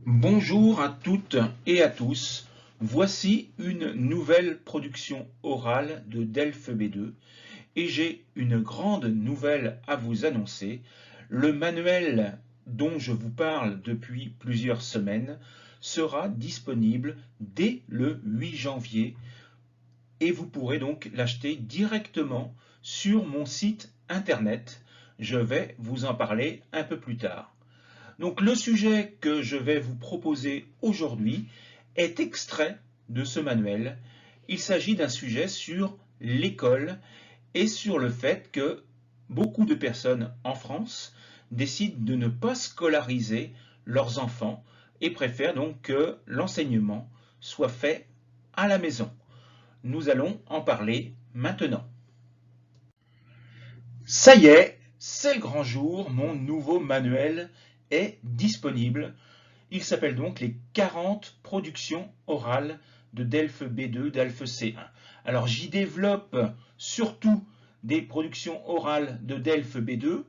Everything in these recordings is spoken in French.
Bonjour à toutes et à tous. Voici une nouvelle production orale de Delphes B2 et j'ai une grande nouvelle à vous annoncer. Le manuel dont je vous parle depuis plusieurs semaines sera disponible dès le 8 janvier et vous pourrez donc l'acheter directement sur mon site internet. Je vais vous en parler un peu plus tard. Donc le sujet que je vais vous proposer aujourd'hui est extrait de ce manuel. Il s'agit d'un sujet sur l'école et sur le fait que beaucoup de personnes en France décident de ne pas scolariser leurs enfants et préfèrent donc que l'enseignement soit fait à la maison. Nous allons en parler maintenant. Ça y est, c'est le grand jour, mon nouveau manuel est disponible. Il s'appelle donc les 40 productions orales de Delphes B2, Delphes C1. Alors j'y développe surtout des productions orales de Delphes B2,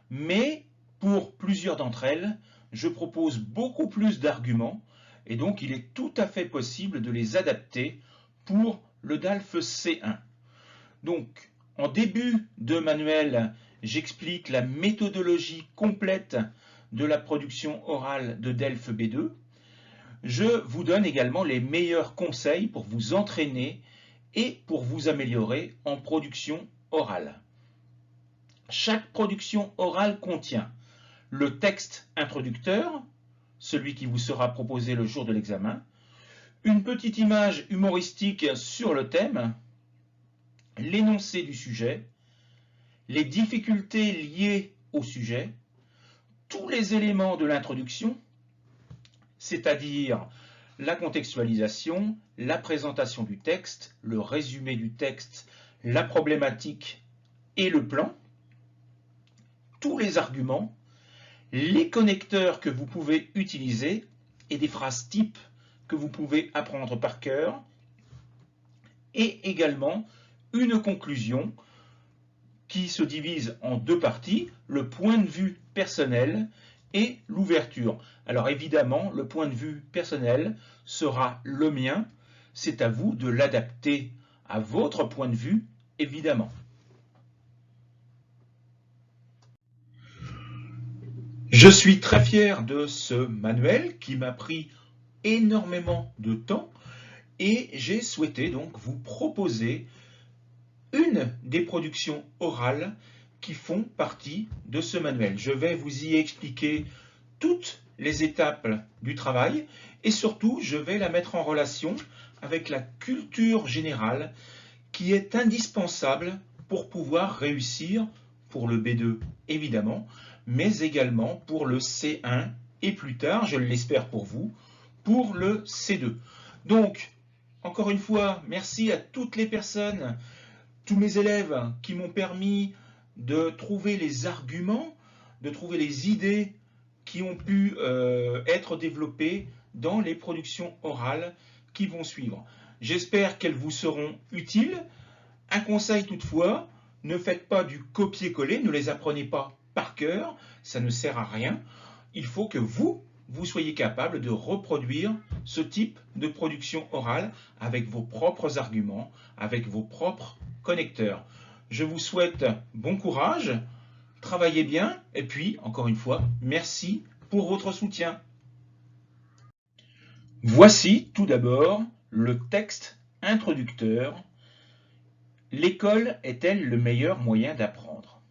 mais pour plusieurs d'entre elles, je propose beaucoup plus d'arguments et donc il est tout à fait possible de les adapter pour le Delphes C1. Donc, en début de manuel, j'explique la méthodologie complète de la production orale de Delphes B2. Je vous donne également les meilleurs conseils pour vous entraîner et pour vous améliorer en production orale. Chaque production orale contient le texte introducteur, celui qui vous sera proposé le jour de l'examen, une petite image humoristique sur le thème, l'énoncé du sujet, les difficultés liées au sujet, tous les éléments de l'introduction, c'est-à-dire la contextualisation, la présentation du texte, le résumé du texte, la problématique et le plan, tous les arguments, les connecteurs que vous pouvez utiliser et des phrases types que vous pouvez apprendre par cœur, et également une conclusion qui se divise en deux parties, le point de vue personnel et l'ouverture. Alors évidemment, le point de vue personnel sera le mien, c'est à vous de l'adapter à votre point de vue, évidemment. Je suis très fier de ce manuel qui m'a pris énormément de temps et j'ai souhaité donc vous proposer une des productions orales qui font partie de ce manuel. Je vais vous y expliquer toutes les étapes du travail et surtout je vais la mettre en relation avec la culture générale qui est indispensable pour pouvoir réussir pour le B2 évidemment, mais également pour le C1 et plus tard, je l'espère pour vous, pour le C2. Donc, encore une fois, merci à toutes les personnes, tous mes élèves qui m'ont permis de trouver les arguments, de trouver les idées qui ont pu être développées dans les productions orales qui vont suivre. J'espère qu'elles vous seront utiles. Un conseil toutefois, ne faites pas du copier-coller, ne les apprenez pas par cœur, ça ne sert à rien. Il faut que vous soyez capable de reproduire ce type de production orale avec vos propres arguments, avec vos propres connecteurs. Je vous souhaite bon courage, travaillez bien et puis, encore une fois, merci pour votre soutien. Voici tout d'abord le texte introducteur. L'école est-elle le meilleur moyen d'apprendre?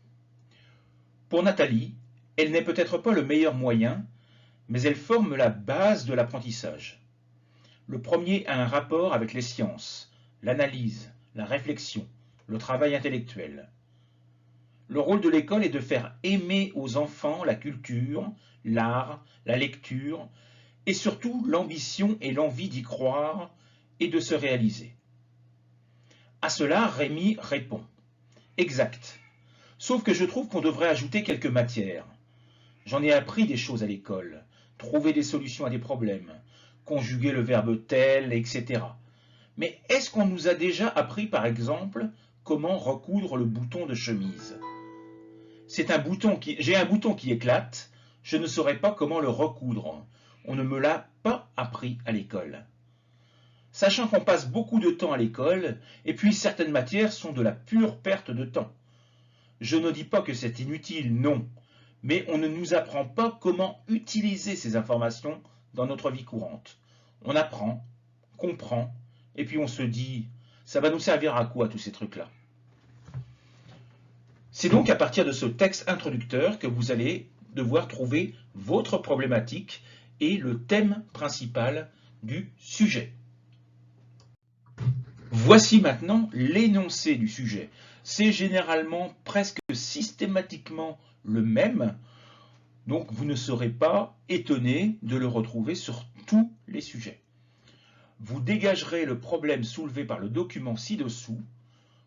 Pour Nathalie, elle n'est peut-être pas le meilleur moyen, mais elle forme la base de l'apprentissage. Le premier a un rapport avec les sciences, l'analyse, la réflexion, le travail intellectuel. Le rôle de l'école est de faire aimer aux enfants la culture, l'art, la lecture, et surtout l'ambition et l'envie d'y croire et de se réaliser. À cela, Rémi répond « Exact. Sauf que je trouve qu'on devrait ajouter quelques matières. J'en ai appris des choses à l'école, trouver des solutions à des problèmes, conjuguer le verbe tel, etc. Mais est-ce qu'on nous a déjà appris, par exemple, comment recoudre le bouton de chemise? J'ai un bouton qui éclate, je ne saurais pas comment le recoudre. On ne me l'a pas appris à l'école. Sachant qu'on passe beaucoup de temps à l'école, et puis certaines matières sont de la pure perte de temps. Je ne dis pas que c'est inutile, non, mais on ne nous apprend pas comment utiliser ces informations dans notre vie courante. On apprend, comprend, et puis on se dit, ça va nous servir à quoi tous ces trucs-là? C'est donc à partir de ce texte introducteur que vous allez devoir trouver votre problématique et le thème principal du sujet. Voici maintenant l'énoncé du sujet. C'est généralement presque systématiquement le même, donc vous ne serez pas étonné de le retrouver sur tous les sujets. Vous dégagerez le problème soulevé par le document ci-dessous,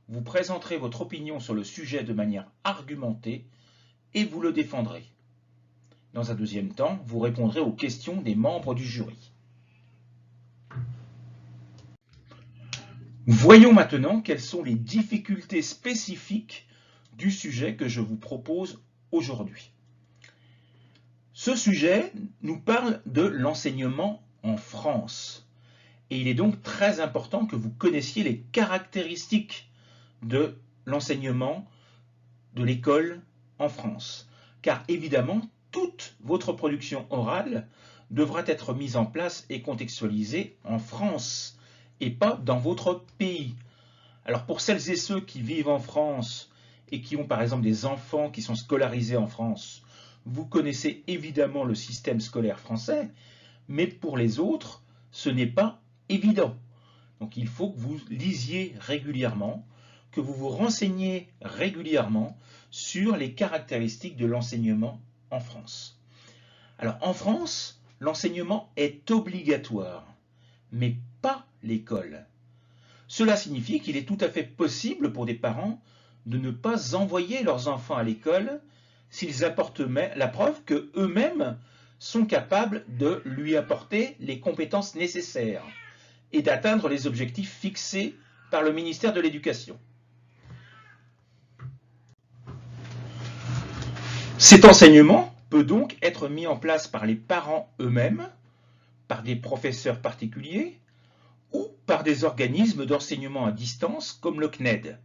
vous présenterez votre opinion sur le sujet de manière argumentée et vous le défendrez. Dans un deuxième temps, vous répondrez aux questions des membres du jury. Voyons maintenant quelles sont les difficultés spécifiques du sujet que je vous propose aujourd'hui. Ce sujet nous parle de l'enseignement en France. Et il est donc très important que vous connaissiez les caractéristiques de l'enseignement de l'école en France. Car évidemment, toute votre production orale devra être mise en place et contextualisée en France et pas dans votre pays. Alors pour celles et ceux qui vivent en France et qui ont par exemple des enfants qui sont scolarisés en France, vous connaissez évidemment le système scolaire français, mais pour les autres, ce n'est pas évident. Donc il faut que vous lisiez régulièrement, que vous vous renseigniez régulièrement sur les caractéristiques de l'enseignement en France. Alors en France, l'enseignement est obligatoire, mais pas l'école. Cela signifie qu'il est tout à fait possible pour des parents de ne pas envoyer leurs enfants à l'école s'ils apportent la preuve qu'eux-mêmes sont capables de lui apporter les compétences nécessaires et d'atteindre les objectifs fixés par le ministère de l'Éducation. Cet enseignement peut donc être mis en place par les parents eux-mêmes, par des professeurs particuliers ou par des organismes d'enseignement à distance comme le CNED.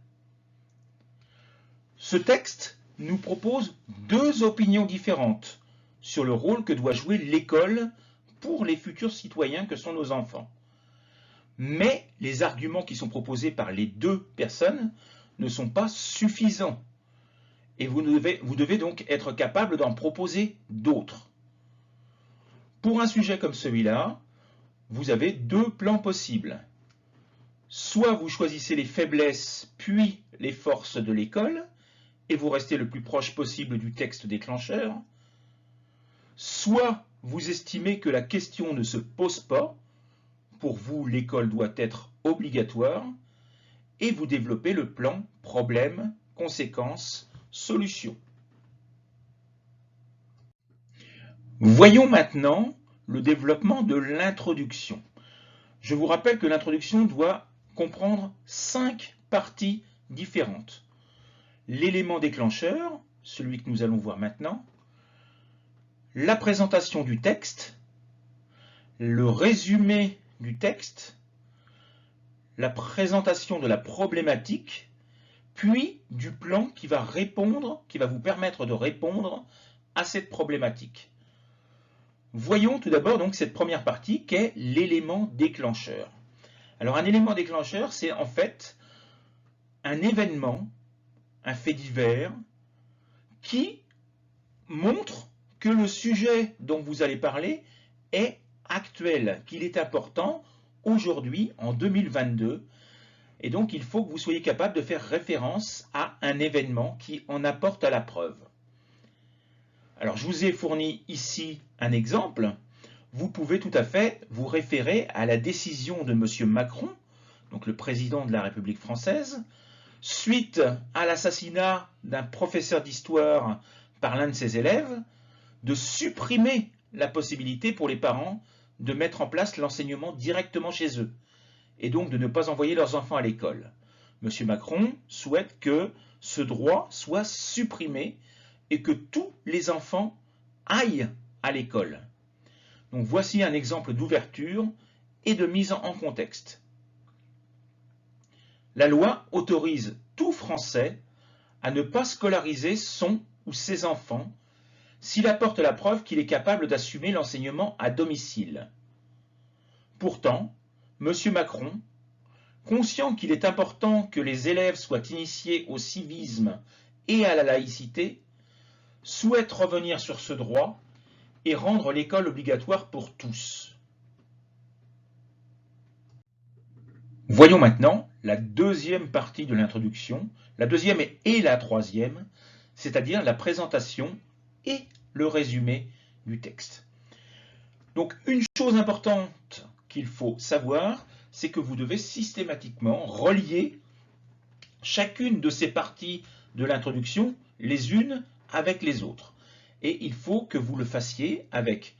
Ce texte nous propose deux opinions différentes sur le rôle que doit jouer l'école pour les futurs citoyens que sont nos enfants. Mais les arguments qui sont proposés par les deux personnes ne sont pas suffisants. Et vous devez donc être capable d'en proposer d'autres. Pour un sujet comme celui-là, vous avez deux plans possibles. Soit vous choisissez les faiblesses puis les forces de l'école, et vous restez le plus proche possible du texte déclencheur, soit vous estimez que la question ne se pose pas, pour vous l'école doit être obligatoire, et vous développez le plan problème, conséquences, solution. Voyons maintenant le développement de l'introduction. Je vous rappelle que l'introduction doit comprendre 5 parties différentes. L'élément déclencheur, celui que nous allons voir maintenant, la présentation du texte, le résumé du texte, la présentation de la problématique, puis du plan qui va vous permettre de répondre à cette problématique. Voyons tout d'abord donc cette première partie qui est l'élément déclencheur. Alors un élément déclencheur, c'est en fait un événement, un fait divers, qui montre que le sujet dont vous allez parler est actuel, qu'il est important aujourd'hui, en 2022, et donc il faut que vous soyez capable de faire référence à un événement qui en apporte à la preuve. Alors je vous ai fourni ici un exemple. Vous pouvez tout à fait vous référer à la décision de M. Macron, donc le président de la République française, suite à l'assassinat d'un professeur d'histoire par l'un de ses élèves, de supprimer la possibilité pour les parents de mettre en place l'enseignement directement chez eux, et donc de ne pas envoyer leurs enfants à l'école. M. Macron souhaite que ce droit soit supprimé et que tous les enfants aillent à l'école. Donc voici un exemple d'ouverture et de mise en contexte. La loi autorise tout Français à ne pas scolariser son ou ses enfants s'il apporte la preuve qu'il est capable d'assumer l'enseignement à domicile. Pourtant, M. Macron, conscient qu'il est important que les élèves soient initiés au civisme et à la laïcité, souhaite revenir sur ce droit et rendre l'école obligatoire pour tous. Voyons maintenant la deuxième partie de l'introduction, la deuxième et la troisième, c'est-à-dire la présentation et le résumé du texte. Donc une chose importante qu'il faut savoir, c'est que vous devez systématiquement relier chacune de ces parties de l'introduction les unes avec les autres. Et il faut que vous le fassiez avec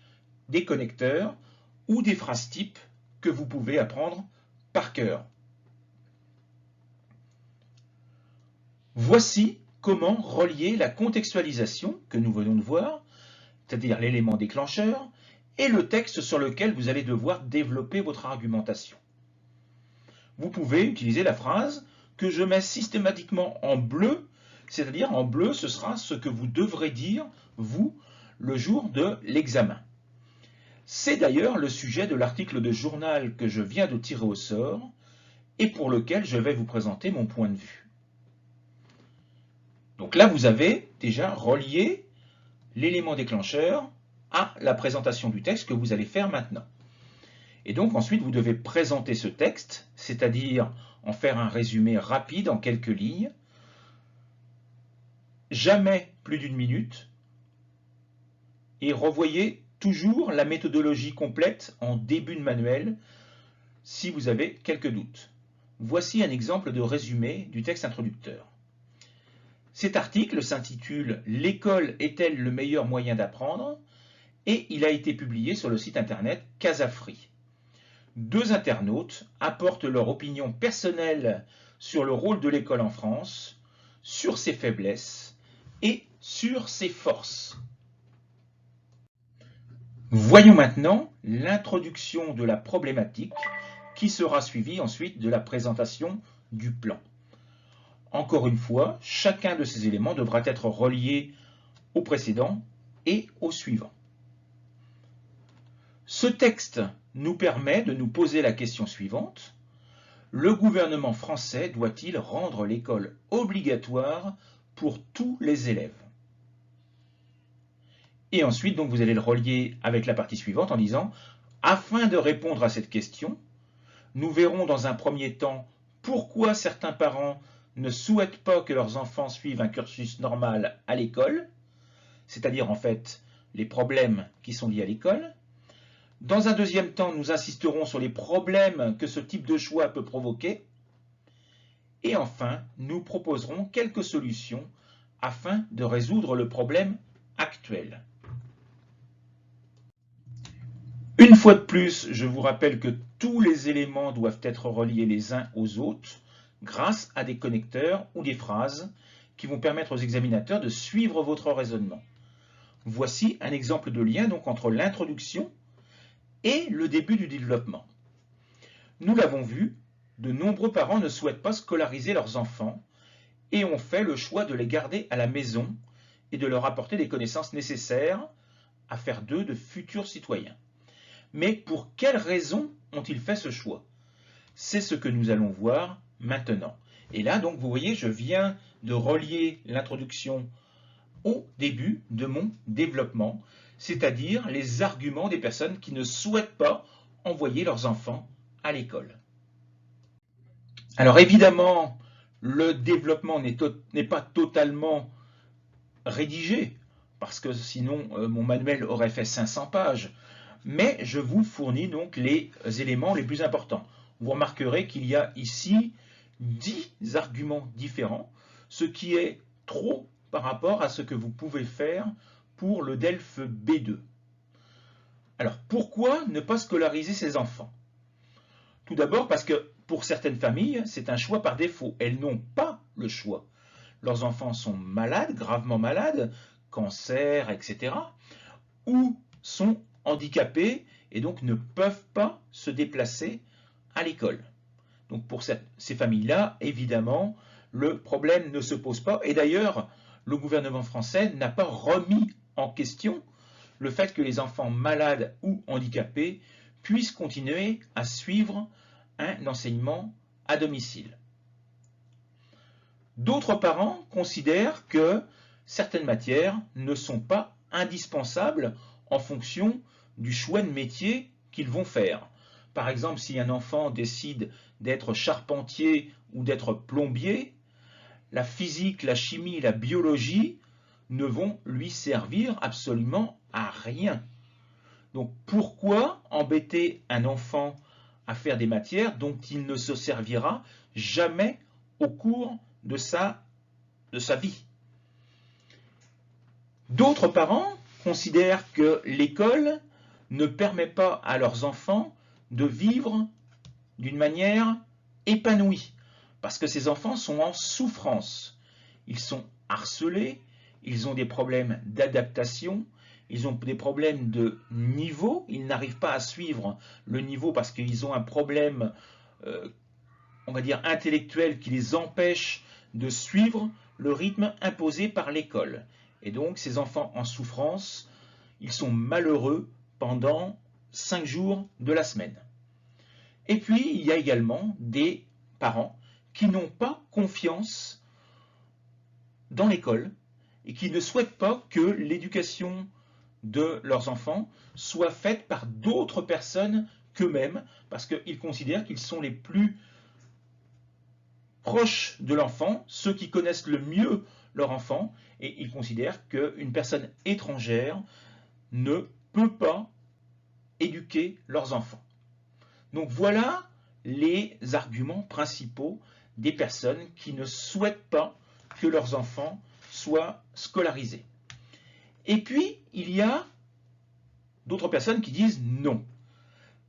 des connecteurs ou des phrases types que vous pouvez apprendre par cœur. Voici comment relier la contextualisation que nous venons de voir, c'est-à-dire l'élément déclencheur, et le texte sur lequel vous allez devoir développer votre argumentation. Vous pouvez utiliser la phrase que je mets systématiquement en bleu, c'est-à-dire en bleu, ce sera ce que vous devrez dire, vous, le jour de l'examen. C'est d'ailleurs le sujet de l'article de journal que je viens de tirer au sort et pour lequel je vais vous présenter mon point de vue. Donc là, vous avez déjà relié l'élément déclencheur à la présentation du texte que vous allez faire maintenant. Et donc ensuite, vous devez présenter ce texte, c'est-à-dire en faire un résumé rapide en quelques lignes, jamais plus d'une minute, et revoyez toujours la méthodologie complète en début de manuel si vous avez quelques doutes. Voici un exemple de résumé du texte introducteur. Cet article s'intitule « L'école est-elle le meilleur moyen d'apprendre ?» et il a été publié sur le site internet Casafree. Deux internautes apportent leur opinion personnelle sur le rôle de l'école en France, sur ses faiblesses et sur ses forces. Voyons maintenant l'introduction de la problématique qui sera suivie ensuite de la présentation du plan. Encore une fois, chacun de ces éléments devra être relié au précédent et au suivant. Ce texte nous permet de nous poser la question suivante. Le gouvernement français doit-il rendre l'école obligatoire pour tous les élèves? Et ensuite, donc, vous allez le relier avec la partie suivante en disant « Afin de répondre à cette question, nous verrons dans un premier temps pourquoi certains parents ne souhaitent pas que leurs enfants suivent un cursus normal à l'école, c'est-à-dire en fait les problèmes qui sont liés à l'école. Dans un deuxième temps, nous insisterons sur les problèmes que ce type de choix peut provoquer. Et enfin, nous proposerons quelques solutions afin de résoudre le problème actuel. Une fois de plus, je vous rappelle que tous les éléments doivent être reliés les uns aux autres grâce à des connecteurs ou des phrases qui vont permettre aux examinateurs de suivre votre raisonnement. Voici un exemple de lien donc entre l'introduction et le début du développement. Nous l'avons vu, de nombreux parents ne souhaitent pas scolariser leurs enfants et ont fait le choix de les garder à la maison et de leur apporter les connaissances nécessaires à faire d'eux de futurs citoyens. Mais pour quelles raisons ont-ils fait ce choix? C'est ce que nous allons voir maintenant. Et là, donc, vous voyez, je viens de relier l'introduction au début de mon développement, c'est-à-dire les arguments des personnes qui ne souhaitent pas envoyer leurs enfants à l'école. Alors évidemment, le développement n'est pas totalement rédigé, parce que sinon mon manuel aurait fait 500 pages, mais je vous fournis donc les éléments les plus importants. Vous remarquerez qu'il y a ici 10 arguments différents, ce qui est trop par rapport à ce que vous pouvez faire pour le DELF B2. Alors, pourquoi ne pas scolariser ses enfants? Tout d'abord parce que pour certaines familles, c'est un choix par défaut. Elles n'ont pas le choix. Leurs enfants sont malades, gravement malades, cancer, etc., ou sont handicapés et donc ne peuvent pas se déplacer à l'école. Donc pour ces familles-là, évidemment, le problème ne se pose pas. Et d'ailleurs, le gouvernement français n'a pas remis en question le fait que les enfants malades ou handicapés puissent continuer à suivre un enseignement à domicile. D'autres parents considèrent que certaines matières ne sont pas indispensables en fonction du choix de métier qu'ils vont faire. Par exemple, si un enfant décide d'être charpentier ou d'être plombier, la physique, la chimie, la biologie ne vont lui servir absolument à rien. Donc pourquoi embêter un enfant à faire des matières dont il ne se servira jamais au cours de sa vie? D'autres parents considèrent que l'école ne permet pas à leurs enfants de vivre d'une manière épanouie, parce que ces enfants sont en souffrance. Ils sont harcelés, ils ont des problèmes d'adaptation, ils ont des problèmes de niveau, ils n'arrivent pas à suivre le niveau parce qu'ils ont un problème, on va dire, intellectuel qui les empêche de suivre le rythme imposé par l'école. Et donc, ces enfants en souffrance, ils sont malheureux pendant 5 jours de la semaine. Et puis, il y a également des parents qui n'ont pas confiance dans l'école et qui ne souhaitent pas que l'éducation de leurs enfants soit faite par d'autres personnes qu'eux-mêmes, parce qu'ils considèrent qu'ils sont les plus proches de l'enfant, ceux qui connaissent le mieux leur enfant, et ils considèrent qu'une personne étrangère ne peut pas éduquer leurs enfants. Donc voilà les arguments principaux des personnes qui ne souhaitent pas que leurs enfants soient scolarisés. Et puis, il y a d'autres personnes qui disent non.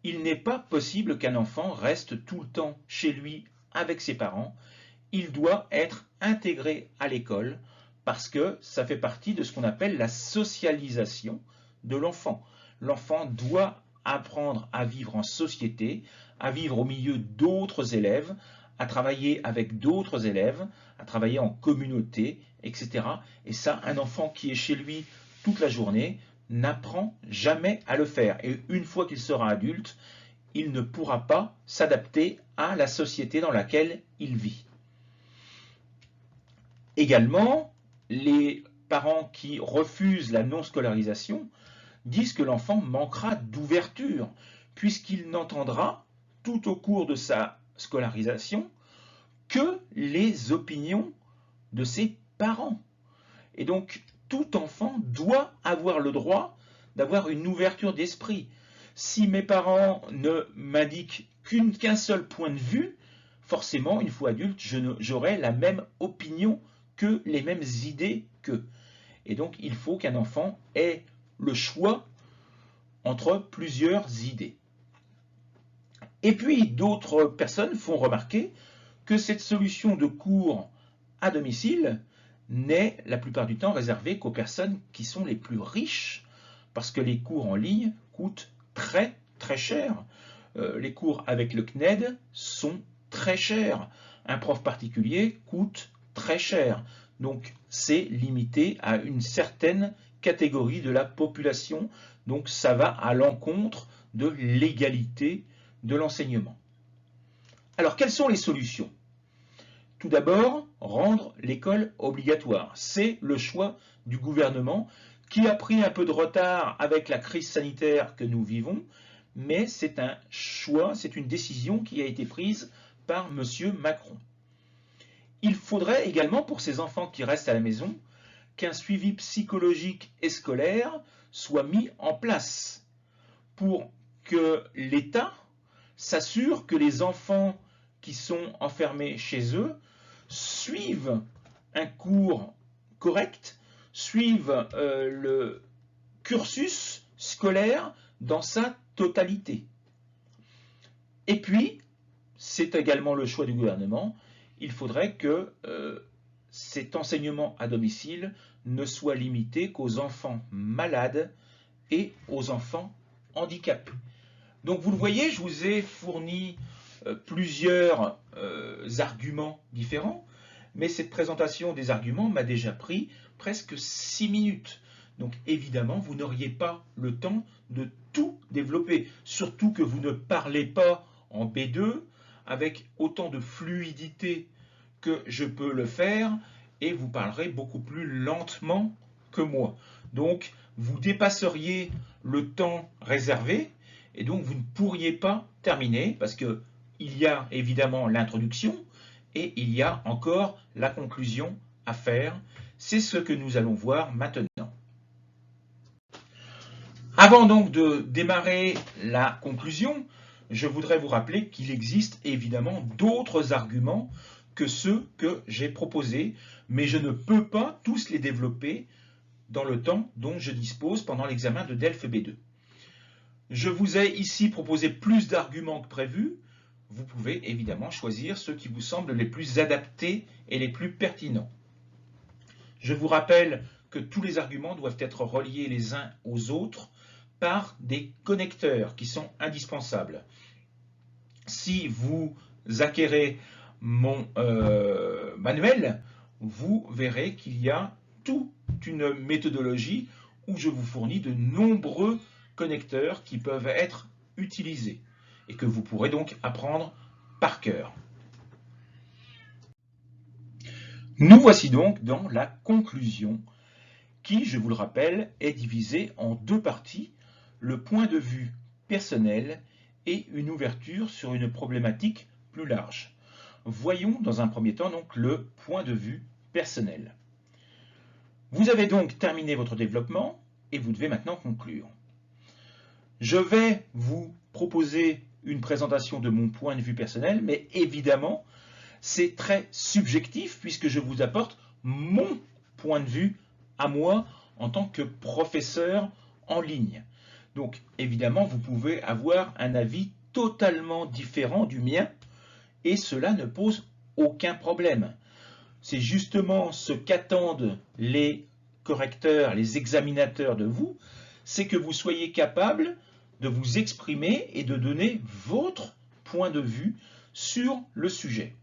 Il n'est pas possible qu'un enfant reste tout le temps chez lui avec ses parents. Il doit être intégré à l'école parce que ça fait partie de ce qu'on appelle la socialisation de l'enfant. L'enfant doit apprendre à vivre en société, à vivre au milieu d'autres élèves, à travailler avec d'autres élèves, à travailler en communauté, etc. Et ça, un enfant qui est chez lui toute la journée n'apprend jamais à le faire. Et une fois qu'il sera adulte, il ne pourra pas s'adapter à la société dans laquelle il vit. Également, les parents qui refusent la non-scolarisation disent que l'enfant manquera d'ouverture, puisqu'il n'entendra tout au cours de sa scolarisation que les opinions de ses parents. Et donc, tout enfant doit avoir le droit d'avoir une ouverture d'esprit. Si mes parents ne m'indiquent qu'un seul point de vue, forcément, une fois adulte, j'aurai la même opinion que les mêmes idées qu'eux. Et donc, il faut qu'un enfant ait le choix entre plusieurs idées. Et puis, d'autres personnes font remarquer que cette solution de cours à domicile n'est la plupart du temps réservée qu'aux personnes qui sont les plus riches, parce que les cours en ligne coûtent très très cher. Les cours avec le CNED sont très chers. Un prof particulier coûte très cher. Donc c'est limité à une certaine catégorie de la population. Donc ça va à l'encontre de l'égalité de l'enseignement. Alors quelles sont les solutions? Tout d'abord, rendre l'école obligatoire. C'est le choix du gouvernement qui a pris un peu de retard avec la crise sanitaire que nous vivons, mais c'est un choix, c'est une décision qui a été prise par M. Macron. Il faudrait également, pour ces enfants qui restent à la maison, qu'un suivi psychologique et scolaire soit mis en place pour que l'État s'assure que les enfants qui sont enfermés chez eux suivent un cours correct, suivent le cursus scolaire dans sa totalité. Et puis, c'est également le choix du gouvernement, il faudrait que cet enseignement à domicile ne soit limité qu'aux enfants malades et aux enfants handicapés. Donc vous le voyez, je vous ai fourni plusieurs arguments différents, mais cette présentation des arguments m'a déjà pris presque 6 minutes. Donc évidemment, vous n'auriez pas le temps de tout développer, surtout que vous ne parlez pas en B2 avec autant de fluidité que je peux le faire, et vous parlerez beaucoup plus lentement que moi. Donc vous dépasseriez le temps réservé, et donc vous ne pourriez pas terminer, parce qu'il y a évidemment l'introduction, et il y a encore la conclusion à faire. C'est ce que nous allons voir maintenant. Avant donc de démarrer la conclusion, je voudrais vous rappeler qu'il existe évidemment d'autres arguments que ceux que j'ai proposés, mais je ne peux pas tous les développer dans le temps dont je dispose pendant l'examen de DELF B2. Je vous ai ici proposé plus d'arguments que prévu. Vous pouvez évidemment choisir ceux qui vous semblent les plus adaptés et les plus pertinents. Je vous rappelle que tous les arguments doivent être reliés les uns aux autres par des connecteurs qui sont indispensables. Si vous acquérez mon manuel, vous verrez qu'il y a toute une méthodologie où je vous fournis de nombreux connecteurs qui peuvent être utilisés et que vous pourrez donc apprendre par cœur. Nous voici donc dans la conclusion qui, je vous le rappelle, est divisée en deux parties, le point de vue personnel et une ouverture sur une problématique plus large. Voyons dans un premier temps donc le point de vue personnel. Vous avez donc terminé votre développement et vous devez maintenant conclure. Je vais vous proposer une présentation de mon point de vue personnel, mais évidemment, c'est très subjectif puisque je vous apporte mon point de vue à moi en tant que professeur en ligne. Donc évidemment, vous pouvez avoir un avis totalement différent du mien et cela ne pose aucun problème. C'est justement ce qu'attendent les correcteurs, les examinateurs de vous, c'est que vous soyez capable de vous exprimer et de donner votre point de vue sur le sujet.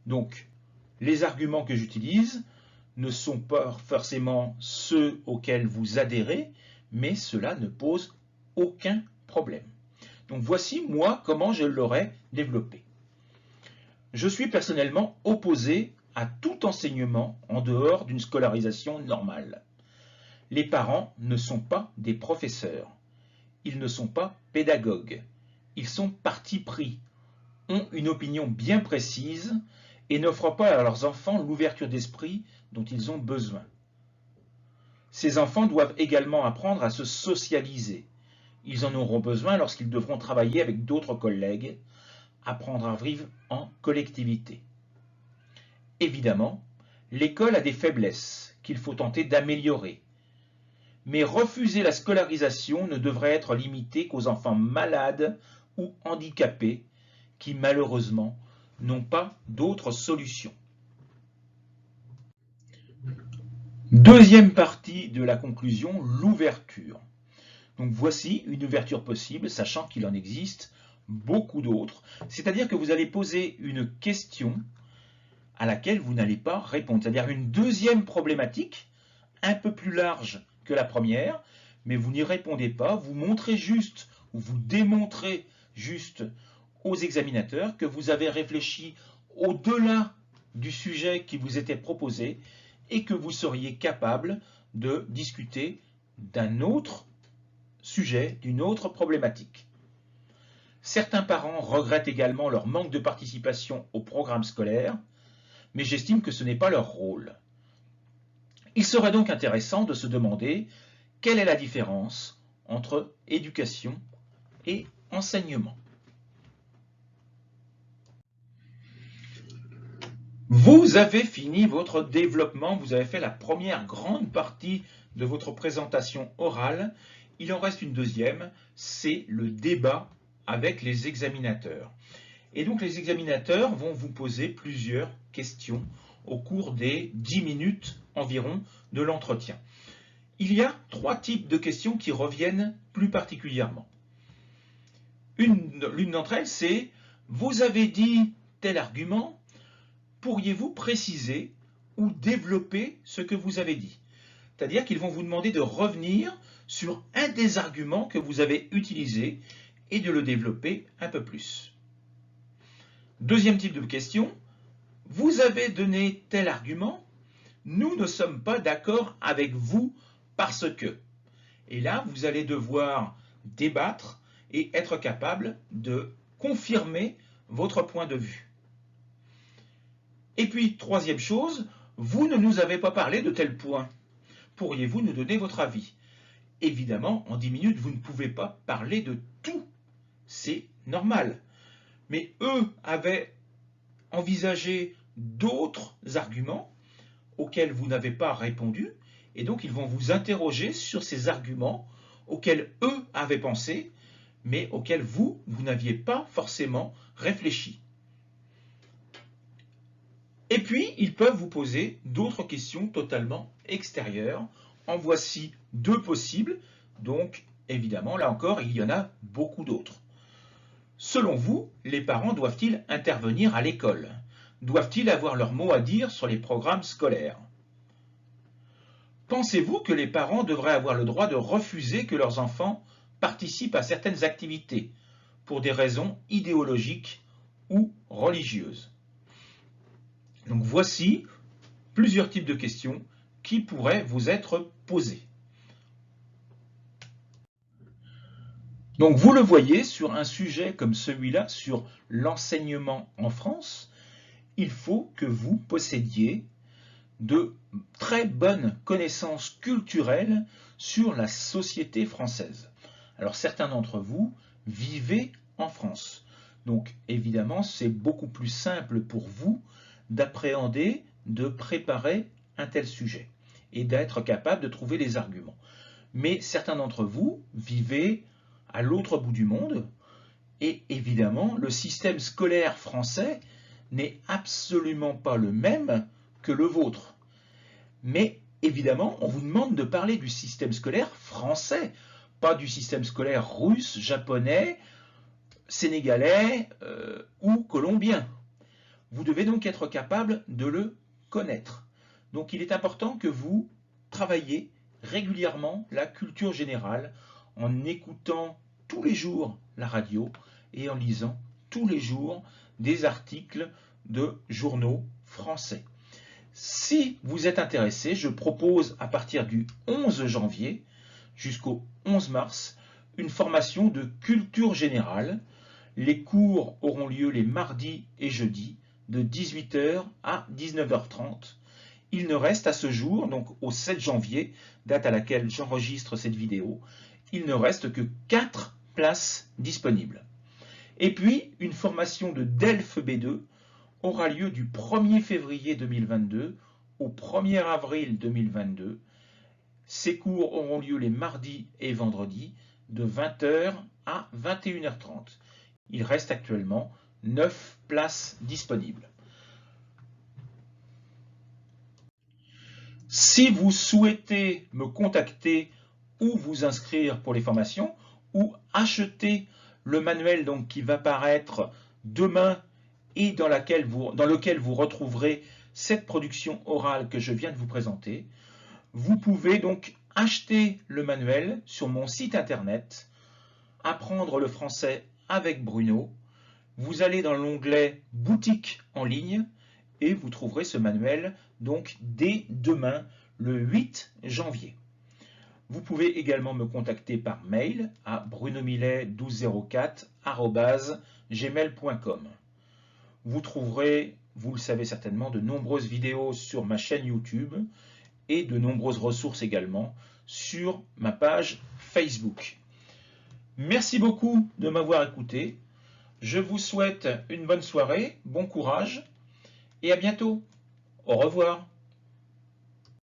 Donc, les arguments que j'utilise ne sont pas forcément ceux auxquels vous adhérez, mais cela ne pose aucun problème. Donc voici, moi, comment je l'aurais développé. Je suis personnellement opposé à tout enseignement en dehors d'une scolarisation normale. Les parents ne sont pas des professeurs. Ils ne sont pas pédagogues. Ils sont parti pris, ont une opinion bien précise et n'offrent pas à leurs enfants l'ouverture d'esprit dont ils ont besoin. Ces enfants doivent également apprendre à se socialiser. Ils en auront besoin lorsqu'ils devront travailler avec d'autres collègues, apprendre à vivre en collectivité. Évidemment, l'école a des faiblesses qu'il faut tenter d'améliorer. Mais refuser la scolarisation ne devrait être limité qu'aux enfants malades ou handicapés qui, malheureusement, n'ont pas d'autre solution. Deuxième partie de la conclusion, l'ouverture. Donc voici une ouverture possible, sachant qu'il en existe beaucoup d'autres. C'est-à-dire que vous allez poser une question à laquelle vous n'allez pas répondre. C'est-à-dire une deuxième problématique, un peu plus large que la première, mais vous n'y répondez pas, vous montrez juste, ou vous démontrez juste aux examinateurs que vous avez réfléchi au-delà du sujet qui vous était proposé et que vous seriez capable de discuter d'un autre sujet, d'une autre problématique. Certains parents regrettent également leur manque de participation au programme scolaire, mais j'estime que ce n'est pas leur rôle. Il serait donc intéressant de se demander quelle est la différence entre éducation et enseignement. Vous avez fini votre développement, vous avez fait la première grande partie de votre présentation orale. Il en reste une deuxième, c'est le débat avec les examinateurs. Et donc les examinateurs vont vous poser plusieurs questions au cours des 10 minutes environ de l'entretien. Il y a 3 types de questions qui reviennent plus particulièrement. L'une d'entre elles, c'est « Vous avez dit tel argument, pourriez-vous préciser ou développer ce que vous avez dit ?» C'est-à-dire qu'ils vont vous demander de revenir sur un des arguments que vous avez utilisé et de le développer un peu plus. Deuxième type de question, vous avez donné tel argument, nous ne sommes pas d'accord avec vous parce que. Et là, vous allez devoir débattre et être capable de confirmer votre point de vue. Et puis, troisième chose, vous ne nous avez pas parlé de tel point. Pourriez-vous nous donner votre avis? Évidemment, en 10 minutes, vous ne pouvez pas parler de tout. C'est normal. Mais eux avaient envisagé d'autres arguments auxquels vous n'avez pas répondu, et donc ils vont vous interroger sur ces arguments auxquels eux avaient pensé, mais auxquels vous n'aviez pas forcément réfléchi. Et puis, ils peuvent vous poser d'autres questions totalement extérieures. En voici deux possibles, donc évidemment, là encore, il y en a beaucoup d'autres. Selon vous, les parents doivent-ils intervenir à l'école? Doivent-ils avoir leur mot à dire sur les programmes scolaires? Pensez-vous que les parents devraient avoir le droit de refuser que leurs enfants participent à certaines activités pour des raisons idéologiques ou religieuses? Donc voici plusieurs types de questions qui pourraient vous être posées. Donc vous le voyez, sur un sujet comme celui-là, sur l'enseignement en France, il faut que vous possédiez de très bonnes connaissances culturelles sur la société française. Alors certains d'entre vous vivez en France. Donc évidemment, c'est beaucoup plus simple pour vous d'appréhender, de préparer un tel sujet et d'être capable de trouver les arguments. Mais certains d'entre vous vivez à l'autre bout du monde et évidemment, le système scolaire français n'est absolument pas le même que le vôtre. Mais évidemment, on vous demande de parler du système scolaire français, pas du système scolaire russe, japonais, sénégalais ou colombien. Vous devez donc être capable de le connaître. Donc il est important que vous travailliez régulièrement la culture générale en écoutant tous les jours la radio et en lisant tous les jours des articles de journaux français. Si vous êtes intéressé, je propose à partir du 11 janvier jusqu'au 11 mars une formation de culture générale. Les cours auront lieu les mardis et jeudis de 18 h à 19h30. Il ne reste à ce jour, donc au 7 janvier, date à laquelle j'enregistre cette vidéo, il ne reste que 4 places disponibles. Et puis, une formation de DELF B2 aura lieu du 1er février 2022 au 1er avril 2022. Ces cours auront lieu les mardis et vendredis de 20 h à 21h30. Il reste actuellement 9 places disponibles. Si vous souhaitez me contacter ou vous inscrire pour les formations ou acheter le manuel donc, qui va paraître demain et dans lequel vous retrouverez cette production orale que je viens de vous présenter, vous pouvez donc acheter le manuel sur mon site internet Apprendre le français avec Bruno. Vous allez dans l'onglet boutique en ligne et vous trouverez ce manuel donc dès demain, le 8 janvier. Vous pouvez également me contacter par mail à brunomillet1204@gmail.com. Vous trouverez, vous le savez certainement, de nombreuses vidéos sur ma chaîne YouTube et de nombreuses ressources également sur ma page Facebook. Merci beaucoup de m'avoir écouté. Je vous souhaite une bonne soirée, bon courage et à bientôt. Au revoir.